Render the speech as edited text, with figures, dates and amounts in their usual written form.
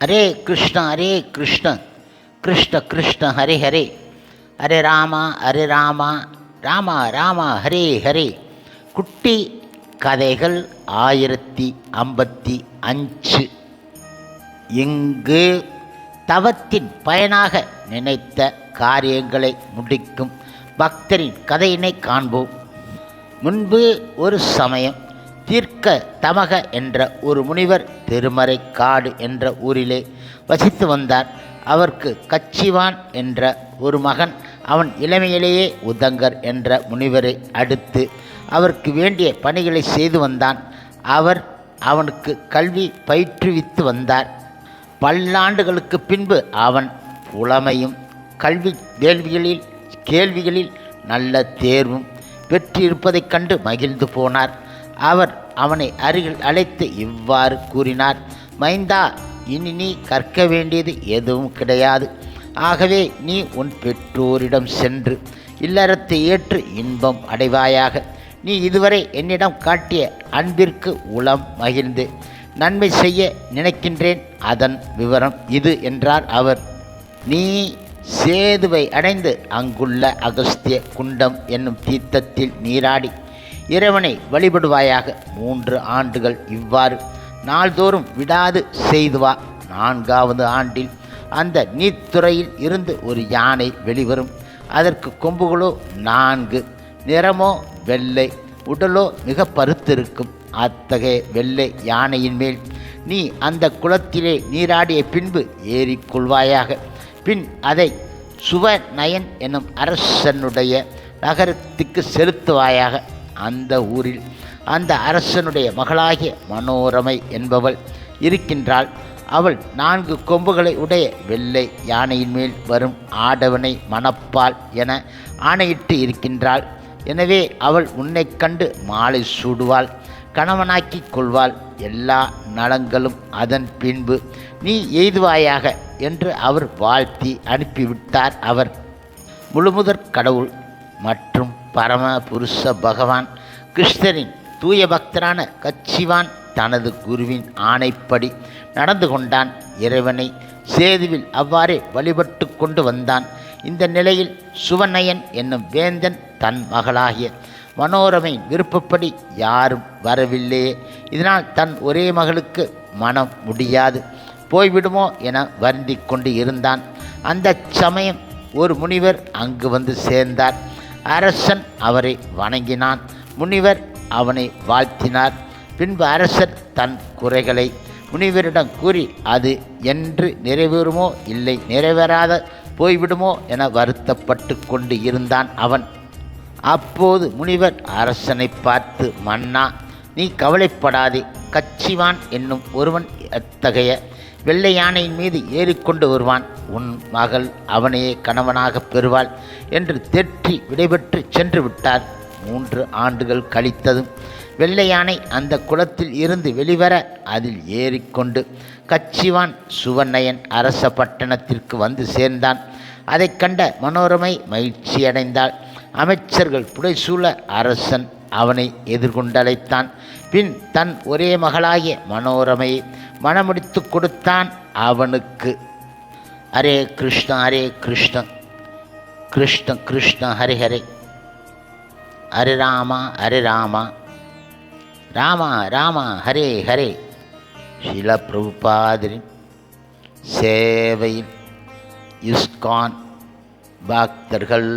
ஹரே கிருஷ்ண கிருஷ்ண கிருஷ்ண ஹரே ஹரே, ஹரே ராமா ராமா ராமா ஹரே ஹரே. குட்டி கதைகள் 1055. இங்கு தவத்தின் பயனாக நினைத்த காரியங்களை முடிக்கும் பக்தரின் கதையினை காண்போம். முன்பு ஒரு சமயம் தீர்க்க தமக என்ற ஒரு முனிவர் திருமறை காடு என்ற ஊரிலே வசித்து வந்தார். அவருக்கு கச்சிவான் என்ற ஒரு மகன். அவன் இளமையிலேயே உதங்கர் என்ற முனிவரை அடுத்து அவருக்கு வேண்டிய பணிகளை செய்து வந்தான். அவர் அவனுக்கு கல்வி பயிற்றுவித்து வந்தார். பல்லாண்டுகளுக்கு பின்பு அவன் புலமையும் கல்வி கேள்விகளில் நல்ல தேர்வும் பெற்றிருப்பதைக் கண்டு மகிழ்ந்து போனார். அவர் அவனை அருகில் அழைத்து இவ்வாறு கூறினார்: மைந்தா, இனி நீ கற்க வேண்டியது எதுவும் கிடையாது. ஆகவே நீ உன் பெற்றோரிடம் சென்று இல்லறத்தை ஏற்று இன்பம் அடைவாயாக. நீ இதுவரை என்னிடம் காட்டிய அன்பிற்கு உளம் மகிழ்ந்து நன்மை செய்ய நினைக்கின்றேன். அதன் விவரம் இது என்றார் அவர். நீ சேதுவை அடைந்து அங்குள்ள அகஸ்திய குண்டம் என்னும் தீர்த்தத்தில் நீராடி இறைவனை வழிபடுவாயாக. 3 ஆண்டுகள் இவ்வாறு நாள்தோறும் விடாது செய்து வா. 4வது ஆண்டில் அந்த நீர்த்துறையில் இருந்து ஒரு யானை வெளிவரும். அதற்கு கொம்புகளோ 4, நிறமோ வெள்ளை, உடலோ மிக பருத்திருக்கும். அத்தகைய வெள்ளை யானையின் மேல் நீ அந்த குளத்திலே நீராடிய பின்பு ஏறிக்கொள்வாயாக. பின் அதை சுவநயன் என்னும் அரசனுடைய நகரத்துக்கு செலுத்துவாயாக. அந்த ஊரில் அந்த அரசனுடைய மகளாகிய மனோரமை என்பவள் இருக்கின்றாள். அவள் 4 கொம்புகளை உடைய வெள்ளை யானையின் மேல் வரும் ஆடவனை மணப்பாள் என ஆணையிட்டு இருக்கின்றாள். எனவே அவள் உன்னை கண்டு மாலை சூடுவாள், கணவனாக்கிக் கொள்வாள். எல்லா நலங்களும் அதன் பின்பு நீ எய்துவாயாக என்று அவர் வாழ்த்தி அனுப்பிவிட்டார். அவர் முழுமுதற் கடவுள் மற்றும் பரம புருஷ பகவான் கிருஷ்ணரின் தூய பக்தரான கச்சிவான் தனது குருவின் ஆணைப்படி நடந்து கொண்டான். இறைவனை சேதுவில் அவ்வாறே வழிபட்டு கொண்டு வந்தான். இந்த நிலையில் சுவநயன் என்னும் வேந்தன் தன் மகளாகிய மனோரமை விருப்பப்படி யாரும் வரவில்லையே, இதனால் தன் ஒரே மகளுக்கு மனம் முடியாது போய்விடுமோ என வருந்தி கொண்டு இருந்தான். அந்த சமயம் ஒரு முனிவர் அங்கு வந்து சேர்ந்தார். அரசன் அவரை வணங்கினான். முனிவர் அவனை வாழ்த்தினார். பின்பு அரசர் தன் குறைகளை முனிவரிடம் கூறி அது என்று நிறைவேறுமோ இல்லை நிறைவேறாத போய்விடுமோ என வருத்தப்பட்டு கொண்டு இருந்தான் அவன். அப்போது முனிவர் அரசனை பார்த்து, மன்னா, நீ கவலைப்படாதே. கச்சிவான் என்னும் ஒருவன் அத்தகைய வெள்ளை யானையின் மீது ஏறிக்கொண்டு வருவான். உன் மகள் அவனையே கணவனாக பெறுவாள் என்று தெற்றி விடைபெற்று சென்று விட்டார். 3 ஆண்டுகள் கழித்ததும் வெள்ளை யானை அந்த குளத்தில் இருந்து வெளிவர அதில் ஏறிக்கொண்டு கச்சிவான் சுவநயன் அரச பட்டணத்திற்கு வந்து சேர்ந்தான். அதை கண்ட மனோரமை மகிழ்ச்சியடைந்தாள். அமைச்சர்கள் புடைசூழ அரசன் அவனை எதிர்கொண்டழைத்தான். பின் தன் ஒரே மகளாகிய மனோரமையை மணமுடித்து கொடுத்தான் அவனுக்கு. ஹரே கிருஷ்ண கிருஷ்ண கிருஷ்ண ஹரே ஹரே, ஹரே ராமா ராமா ஹரே ஹரே. ஸ்ரீல பிரபுபாதரின் சேவையில் இஸ்கான் பக்தர்கள்